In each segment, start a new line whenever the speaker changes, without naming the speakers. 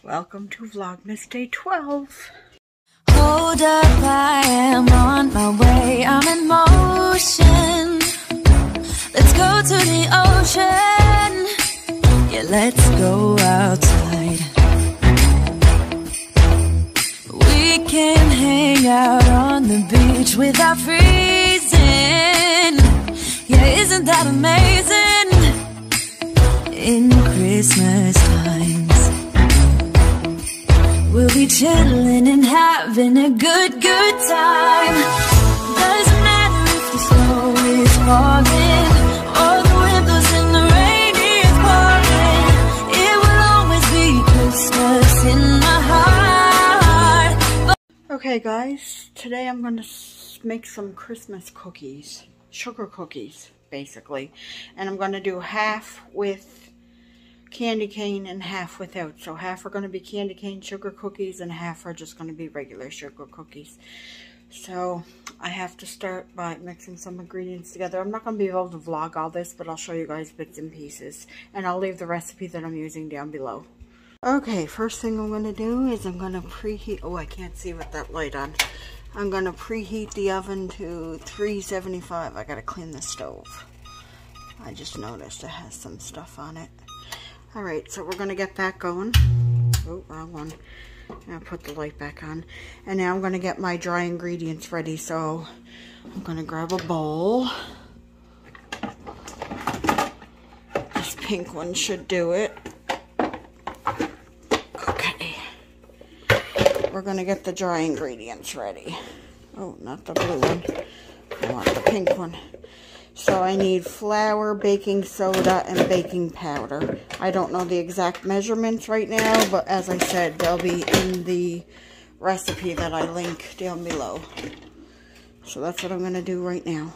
Welcome to Vlogmas Day 12.
Hold up, I am on my way, I'm in motion. Let's go to the ocean. Yeah, let's go outside. We can hang out on the beach without freezing. Yeah, isn't that amazing? In Christmas times we'll be chillin' and having a good time. Doesn't matter if the snow is falling or the wind blows and the rain is pouring. It will always be Christmas in my heart.
Okay guys, today I'm going to make some Christmas cookies. Sugar cookies, basically. And I'm going to do half with candy cane and half without. So half are going to be candy cane sugar cookies and half are just going to be regular sugar cookies. So I have to start by mixing some ingredients together. I'm not going to be able to vlog all this, but I'll show you guys bits and pieces. And I'll leave the recipe that I'm using down below. Okay, first thing I'm going to do is I'm going to preheat. Oh, I can't see with that light on. I'm going to preheat the oven to 375. I got to clean the stove. I just noticed it has some stuff on it. Alright, so we're going to get that going. Oh, wrong one. I'll put the light back on. And now I'm going to get my dry ingredients ready. So I'm going to grab a bowl. This pink one should do it. Okay. We're going to get the dry ingredients ready. Oh, not the blue one. I want the pink one. So I need flour, baking soda, and baking powder. I don't know the exact measurements right now, but as I said, they'll be in the recipe that I link down below. So that's what I'm going to do right now.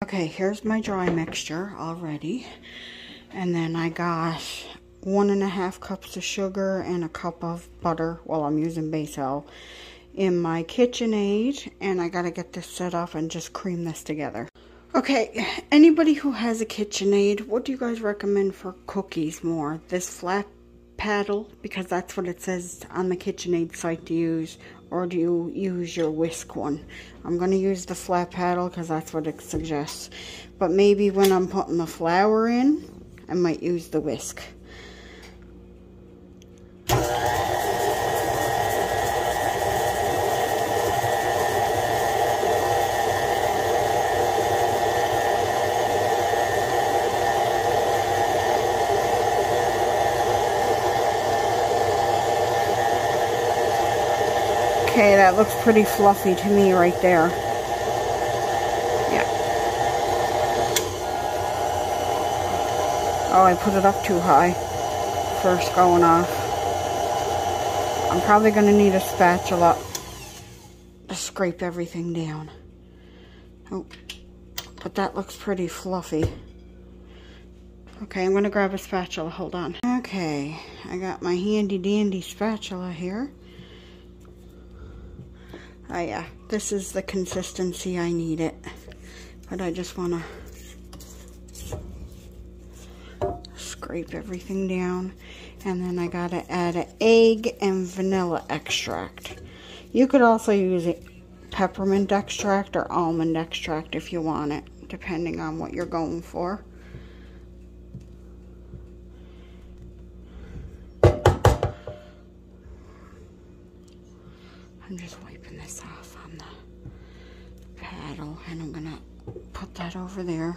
Okay, here's my dry mixture already. And then I got 1.5 cups of sugar and a cup of butter. Well, I'm using base oil in my KitchenAid. And I got to get this set up and just cream this together. Okay, anybody who has a KitchenAid, what do you guys recommend for cookies more? This flat paddle, because that's what it says on the KitchenAid site to use, or do you use your whisk one? I'm going to use the flat paddle because that's what it suggests. But maybe when I'm putting the flour in, I might use the whisk. Okay, that looks pretty fluffy to me right there. Yeah. Oh, I put it up too high. First going off. I'm probably going to need a spatula to scrape everything down. Oh, but that looks pretty fluffy. Okay, I'm going to grab a spatula. Hold on. Okay, I got my handy dandy spatula here. Oh yeah, this is the consistency I need it. But I just want to scrape everything down. And then I got to add an egg and vanilla extract. You could also use peppermint extract or almond extract if you want it, depending on what you're going for. I'm just wiping this off on the paddle, and I'm going to put that over there.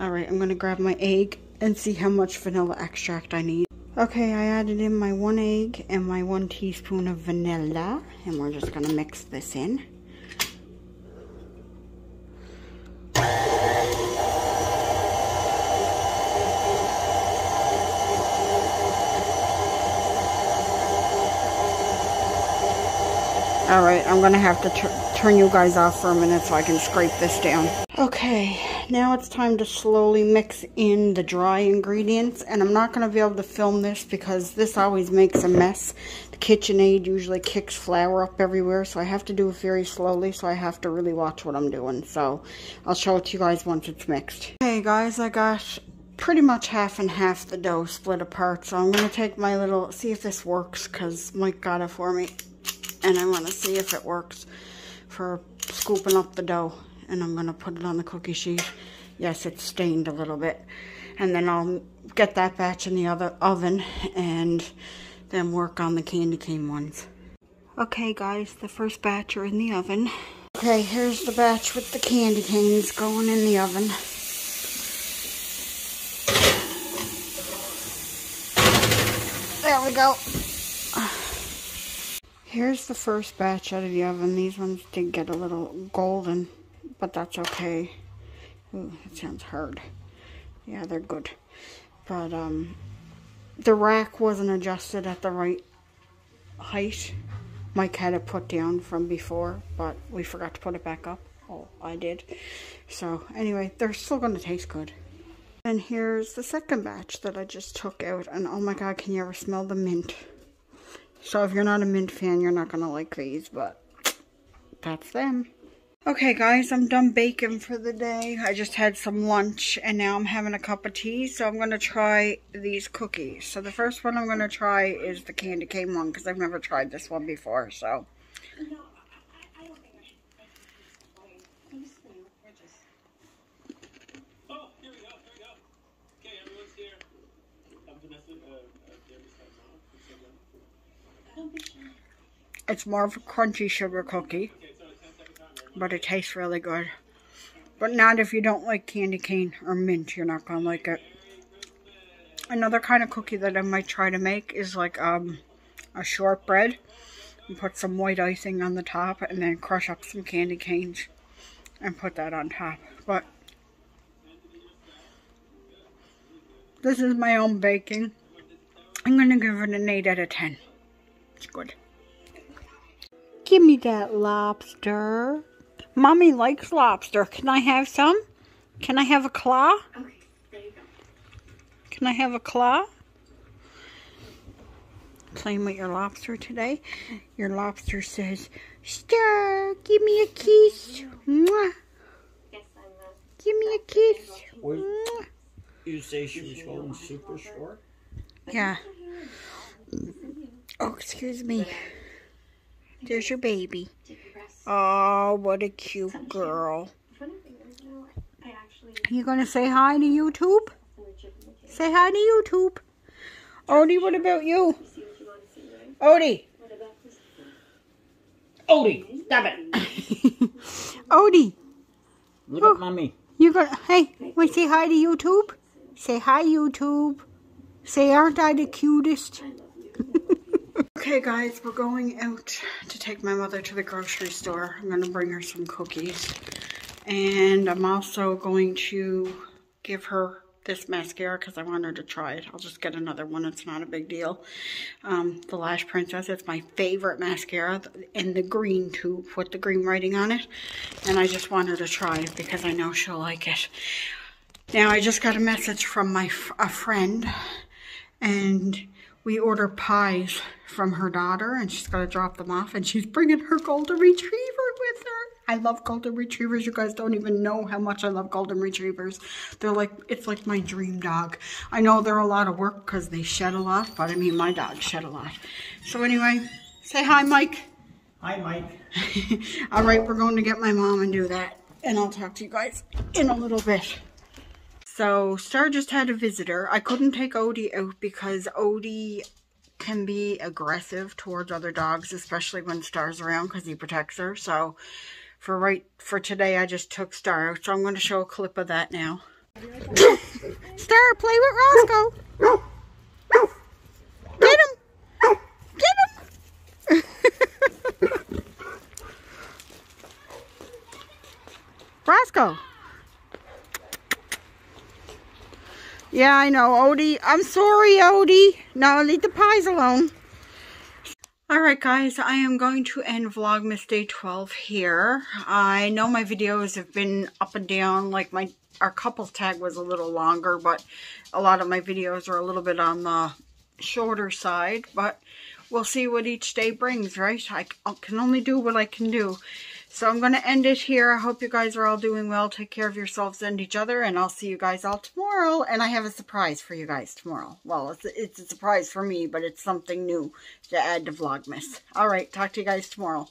Alright, I'm going to grab my egg and see how much vanilla extract I need. Okay, I added in my 1 egg and my 1 teaspoon of vanilla, and we're just going to mix this in. Alright, I'm going to have to turn you guys off for a minute so I can scrape this down. Okay, now it's time to slowly mix in the dry ingredients. And I'm not going to be able to film this because this always makes a mess. The KitchenAid usually kicks flour up everywhere, so I have to do it very slowly. So I have to really watch what I'm doing. So I'll show it to you guys once it's mixed. Okay guys, I got pretty much half and half the dough split apart. So I'm going to take my little, see if this works, because Mike got it for me. And I want to see if it works for scooping up the dough. And I'm going to put it on the cookie sheet. Yes, it's stained a little bit. And then I'll get that batch in the other oven and then work on the candy cane ones. Okay guys, the first batch are in the oven. Okay, here's the batch with the candy canes going in the oven. There we go. Here's the first batch out of the oven. These ones did get a little golden, but that's okay. Ooh, that sounds hard. Yeah, they're good. But the rack wasn't adjusted at the right height. Mike had it put down from before, but we forgot to put it back up. Oh, I did. So anyway, they're still going to taste good. And here's the second batch that I just took out. And oh my god, can you ever smell the mint? So if you're not a mint fan, you're not going to like these, but that's them. Okay guys, I'm done baking for the day. I just had some lunch and now I'm having a cup of tea. So I'm going to try these cookies. So the first one I'm going to try is the candy cane one because I've never tried this one before. So it's more of a crunchy sugar cookie, but it tastes really good. But not if you don't like candy cane or mint, you're not going to like it. Another kind of cookie that I might try to make is like a shortbread. And put some white icing on the top and then crush up some candy canes and put that on top. But this is my own baking. I'm going to give it an 8 out of 10. It's good. Give me that lobster. Mommy likes lobster. Can I have some? Can I have a claw?
Okay, there you go.
Can I have a claw? Playing with your lobster today. Your lobster says, Star, give me a kiss. Mwah.
Yes,
Give me a kiss.
What?
Mwah.
You say she was going super short?
Yeah. Oh, excuse me. There's your baby. Oh, what a cute girl. You gonna say hi to YouTube? Say hi to YouTube. Odie, what about you? Odie.
Odie, stop it.
Odie.
Look at mommy.
You gonna, hey, want to say hi to YouTube? Say hi, YouTube. Say, aren't I the cutest? Okay guys, we're going out to take my mother to the grocery store. I'm going to bring her some cookies. And I'm also going to give her this mascara because I want her to try it. I'll just get another one. It's not a big deal. The Lash Princess. It's my favorite mascara in the green tube with the green writing on it. And I just want her to try it because I know she'll like it. Now, I just got a message from a friend. And we order pies from her daughter, and she's got to drop them off, and she's bringing her golden retriever with her. I love golden retrievers. You guys don't even know how much I love golden retrievers. They're like, it's like my dream dog. I know they're a lot of work because they shed a lot, but I mean, my dog shed a lot. So anyway, say hi, Mike.
Hi, Mike.
All right, we're going to get my mom and do that, and I'll talk to you guys in a little bit. So, Star just had a visitor. I couldn't take Odie out because Odie can be aggressive towards other dogs, especially when Star's around because he protects her. So, for today, I just took Star out. So, I'm going to show a clip of that now. Star, play with Roscoe. Get him. Get him. Roscoe. Yeah, I know, Odie. I'm sorry, Odie. No, leave the pies alone. Alright, guys. I am going to end Vlogmas Day 12 here. I know my videos have been up and down. Like, our couples tag was a little longer, but a lot of my videos are a little bit on the shorter side. But we'll see what each day brings, right? I can only do what I can do. So I'm going to end it here. I hope you guys are all doing well. Take care of yourselves and each other. And I'll see you guys all tomorrow. And I have a surprise for you guys tomorrow. Well, it's a surprise for me, but it's something new to add to Vlogmas. All right. Talk to you guys tomorrow.